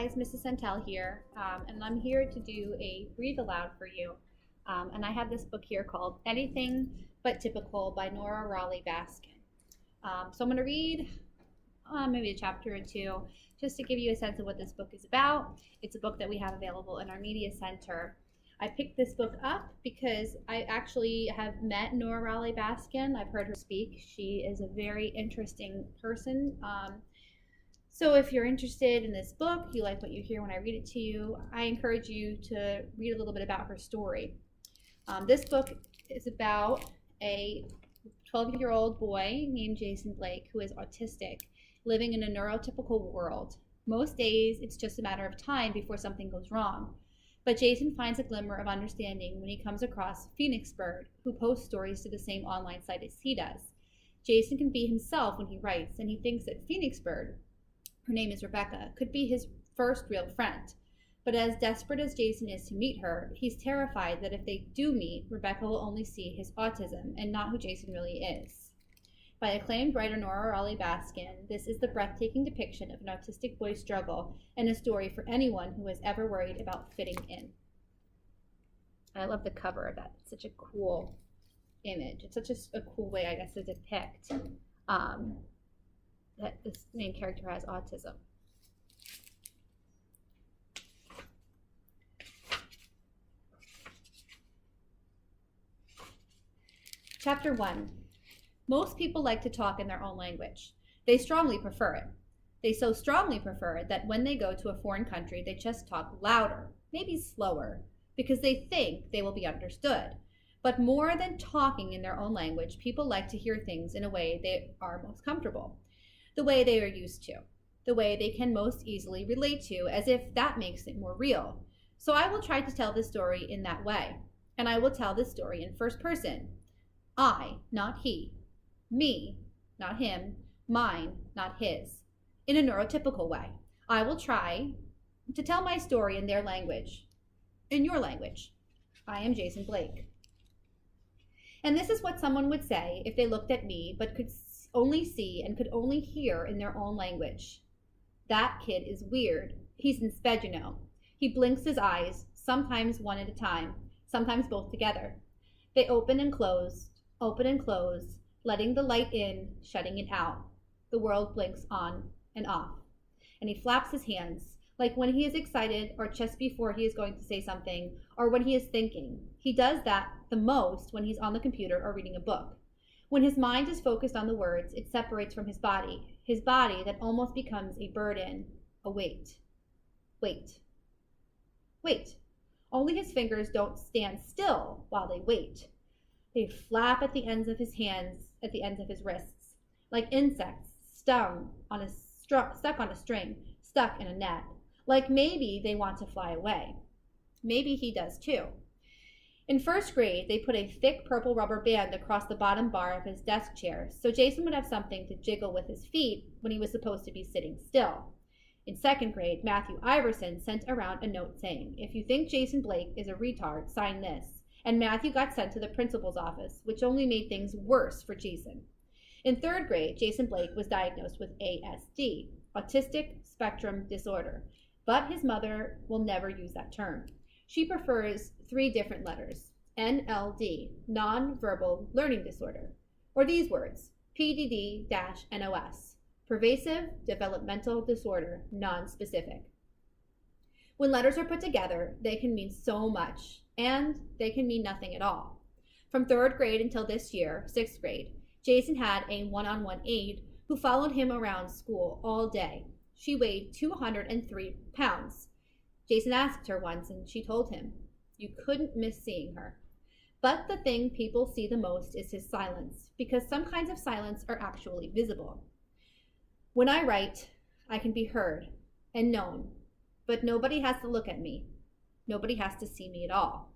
guys, Mrs. Santel here, and I'm here to do a read aloud for you. And I have this book here called Anything But Typical by Nora Raleigh Baskin. So I'm going to read maybe a chapter or two just to give you a sense of what this book is about. It's a book that we have available in our media center. I picked this book up because I actually have met Nora Raleigh Baskin. I've heard her speak. She is a very interesting person. So if you're interested in this book, you like what you hear when I read it to you, I encourage you to read a little bit about her story. This book is about a 12-year-old boy named Jason Blake who is autistic, living in a neurotypical world. Most days, it's just a matter of time before something goes wrong. But Jason finds a glimmer of understanding when he comes across Phoenix Bird, who posts stories to the same online site as he does. Jason can be himself when he writes, and he thinks that Phoenix Bird, her name is Rebecca, could be his first real friend. But as desperate as Jason is to meet her, he's terrified that if they do meet, Rebecca will only see his autism and not who Jason really is. By acclaimed writer Nora Raleigh Baskin, this is the breathtaking depiction of an autistic boy's struggle and a story for anyone who has ever worried about fitting in. I love the cover of that. It's such a cool image. It's such a cool way, I guess, to depict that this main character has autism. Chapter 1. Most people like to talk in their own language. They strongly prefer it. They so strongly prefer it that when they go to a foreign country, they just talk louder, maybe slower, because they think they will be understood. But more than talking in their own language, people like to hear things in a way they are most comfortable, the way they are used to, the way they can most easily relate to, as if that makes it more real. So I will try to tell this story in that way, and I will tell this story in first person. I, not he. Me, not him. Mine, not his. In a neurotypical way. I will try to tell my story in their language, in your language. I am Jason Blake. And this is what someone would say if they looked at me but could only see and could only hear in their own language. That kid is weird. He's in sped, you know. He blinks his eyes, sometimes one at a time, sometimes both together. They open and close, letting the light in, shutting it out. The world blinks on and off. And he flaps his hands, like when he is excited or just before he is going to say something, or when he is thinking. He does that the most when he's on the computer or reading a book. When his mind is focused on the words, it separates from his body that almost becomes a burden, a weight. Wait. Only his fingers don't stand still while they wait. They flap at the ends of his hands, at the ends of his wrists, like insects stuck on a string, stuck in a net. Like maybe they want to fly away. Maybe he does too. In first grade, they put a thick purple rubber band across the bottom bar of his desk chair, so Jason would have something to jiggle with his feet when he was supposed to be sitting still. In second grade, Matthew Iverson sent around a note saying, "If you think Jason Blake is a retard, sign this." And Matthew got sent to the principal's office, which only made things worse for Jason. In third grade, Jason Blake was diagnosed with ASD, Autistic Spectrum Disorder, but his mother will never use that term. She prefers 3 different letters, NLD, Nonverbal Learning Disorder, or these words, PDD-NOS, Pervasive Developmental Disorder, non-specific. When letters are put together, they can mean so much, and they can mean nothing at all. From third grade until this year, sixth grade, Jason had a one-on-one aide who followed him around school all day. She weighed 203 pounds. Jason asked her once, and she told him, "You couldn't miss seeing her." But the thing people see the most is his silence, because some kinds of silence are actually visible. When I write, I can be heard and known, but nobody has to look at me. Nobody has to see me at all.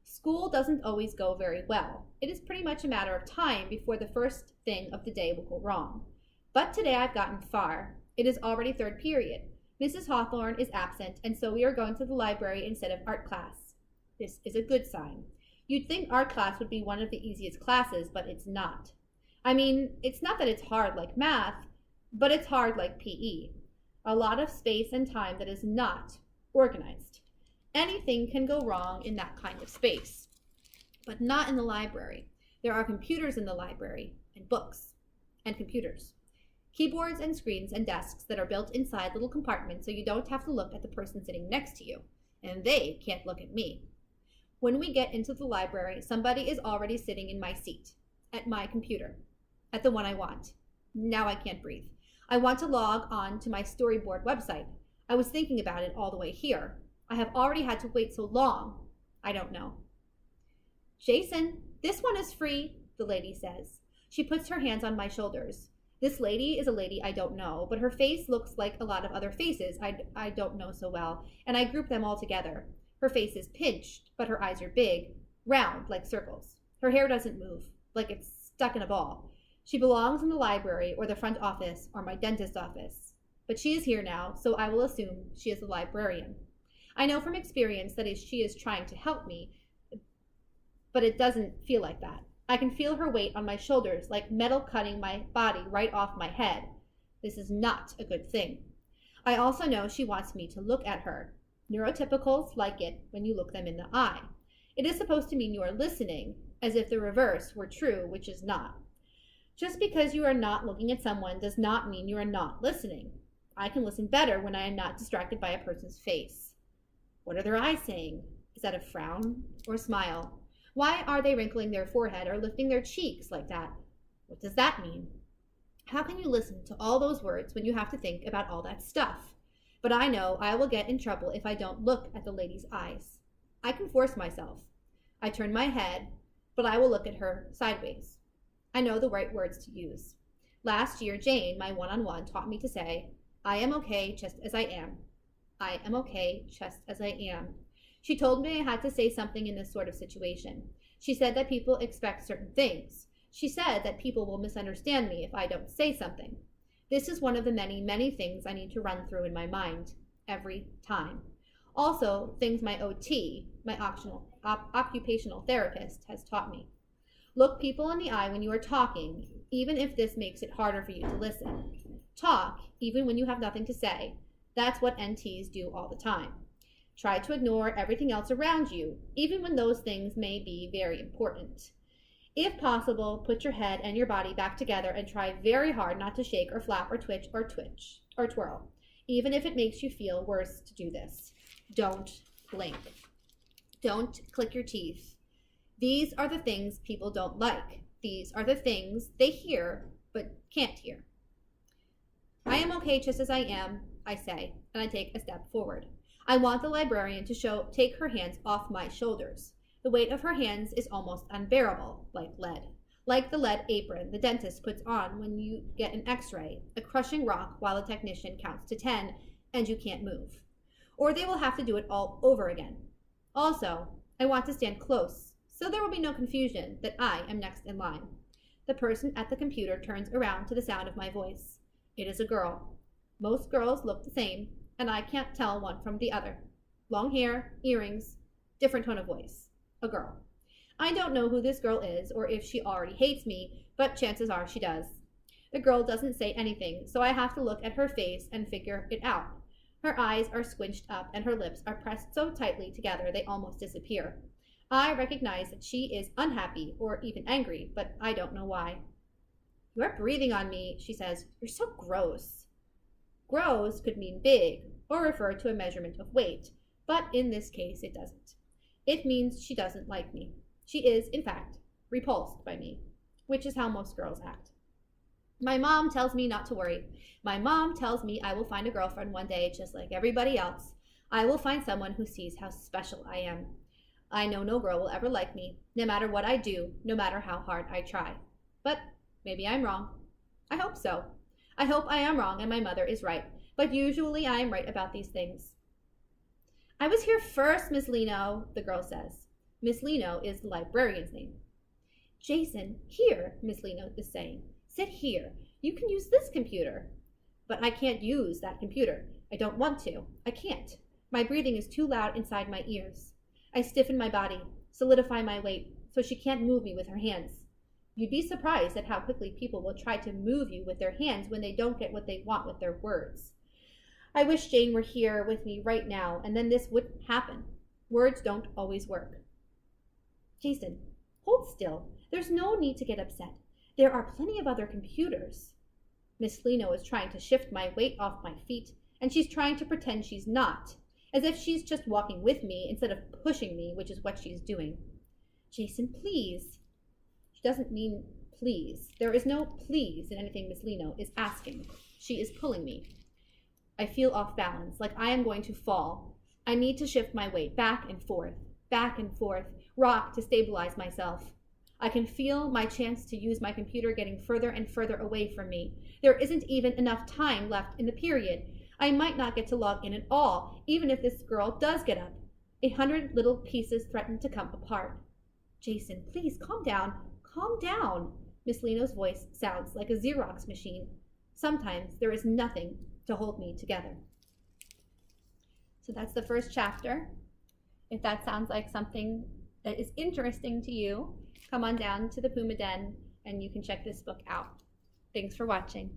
School doesn't always go very well. It is pretty much a matter of time before the first thing of the day will go wrong. But today I've gotten far. It is already third period. Mrs. Hawthorne is absent, and so we are going to the library instead of art class. This is a good sign. You'd think art class would be one of the easiest classes, but it's not. I mean, it's not that it's hard like math, but it's hard like PE. A lot of space and time that is not organized. Anything can go wrong in that kind of space, but not in the library. There are computers in the library, and books, and computers. Keyboards and screens and desks that are built inside little compartments so you don't have to look at the person sitting next to you, and they can't look at me. When we get into the library, somebody is already sitting in my seat, at my computer, at the one I want. Now I can't breathe. I want to log on to my storyboard website. I was thinking about it all the way here. I have already had to wait so long. I don't know. Jason, this one is free, the lady says. She puts her hands on my shoulders. This lady is a lady I don't know, but her face looks like a lot of other faces I don't know so well, and I group them all together. Her face is pinched, but her eyes are big, round like circles. Her hair doesn't move, like it's stuck in a ball. She belongs in the library or the front office or my dentist's office. But she is here now, so I will assume she is a librarian. I know from experience that she is trying to help me, but it doesn't feel like that. I can feel her weight on my shoulders like metal cutting my body right off my head. This is not a good thing. I also know she wants me to look at her. Neurotypicals like it when you look them in the eye. It is supposed to mean you are listening, as if the reverse were true, which is not. Just because you are not looking at someone does not mean you are not listening. I can listen better when I am not distracted by a person's face. What are their eyes saying? Is that a frown or a smile? Why are they wrinkling their forehead or lifting their cheeks like that? What does that mean? How can you listen to all those words when you have to think about all that stuff? But I know I will get in trouble if I don't look at the lady's eyes. I can force myself. I turn my head, but I will look at her sideways. I know the right words to use. Last year, Jane, my one-on-one, taught me to say, I am okay just as I am. I am okay just as I am. She told me I had to say something in this sort of situation. She said that people expect certain things. She said that people will misunderstand me if I don't say something. This is one of the many, many things I need to run through in my mind every time. Also, things my OT, my occupational therapist, has taught me. Look people in the eye when you are talking, even if this makes it harder for you to listen. Talk, even when you have nothing to say. That's what NTs do all the time. Try to ignore everything else around you, even when those things may be very important. If possible, put your head and your body back together and try very hard not to shake or flap or twitch or twirl, even if it makes you feel worse to do this. Don't blink. Don't click your teeth. These are the things people don't like. These are the things they hear but can't hear. I am okay just as I am, I say, and I take a step forward. I want the librarian to take her hands off my shoulders. The weight of her hands is almost unbearable, like lead. Like the lead apron the dentist puts on when you get an x-ray, a crushing rock while the technician counts to 10 and you can't move. Or they will have to do it all over again. Also, I want to stand close, so there will be no confusion that I am next in line. The person at the computer turns around to the sound of my voice. It is a girl. Most girls look the same, and I can't tell one from the other. Long hair, earrings, different tone of voice. A girl. I don't know who this girl is or if she already hates me, but chances are she does. The girl doesn't say anything, so I have to look at her face and figure it out. Her eyes are squinched up and her lips are pressed so tightly together they almost disappear. I recognize that she is unhappy or even angry, but I don't know why. You are breathing on me, she says. You're so gross. Gross could mean big or refer to a measurement of weight, but in this case it doesn't. It means she doesn't like me. She is, in fact, repulsed by me, which is how most girls act. My mom tells me not to worry. My mom tells me I will find a girlfriend one day just like everybody else. I will find someone who sees how special I am. I know no girl will ever like me, no matter what I do, no matter how hard I try. But maybe I'm wrong. I hope so. I hope I am wrong and my mother is right, but usually I am right about these things. I was here first, Miss Leno, the girl says. Miss Leno is the librarian's name. Jason, here, Miss Leno is saying. Sit here. You can use this computer. But I can't use that computer. I don't want to. I can't. My breathing is too loud inside my ears. I stiffen my body, solidify my weight, so she can't move me with her hands. You'd be surprised at how quickly people will try to move you with their hands when they don't get what they want with their words. I wish Jane were here with me right now, and then this wouldn't happen. Words don't always work. Jason, hold still. There's no need to get upset. There are plenty of other computers. Miss Leno is trying to shift my weight off my feet, and she's trying to pretend she's not, as if she's just walking with me instead of pushing me, which is what she's doing. Jason, please. She doesn't mean please. There is no please in anything Miss Leno is asking. She is pulling me. I feel off balance, like I am going to fall. I need to shift my weight back and forth, rock to stabilize myself. I can feel my chance to use my computer getting further and further away from me. There isn't even enough time left in the period. I might not get to log in at all, even if this girl does get up. 100 little pieces threaten to come apart. Jason, please calm down. Calm down. Miss Leno's voice sounds like a Xerox machine. Sometimes there is nothing to hold me together. So that's the first chapter. If that sounds like something that is interesting to you, come on down to the Puma Den and you can check this book out. Thanks for watching.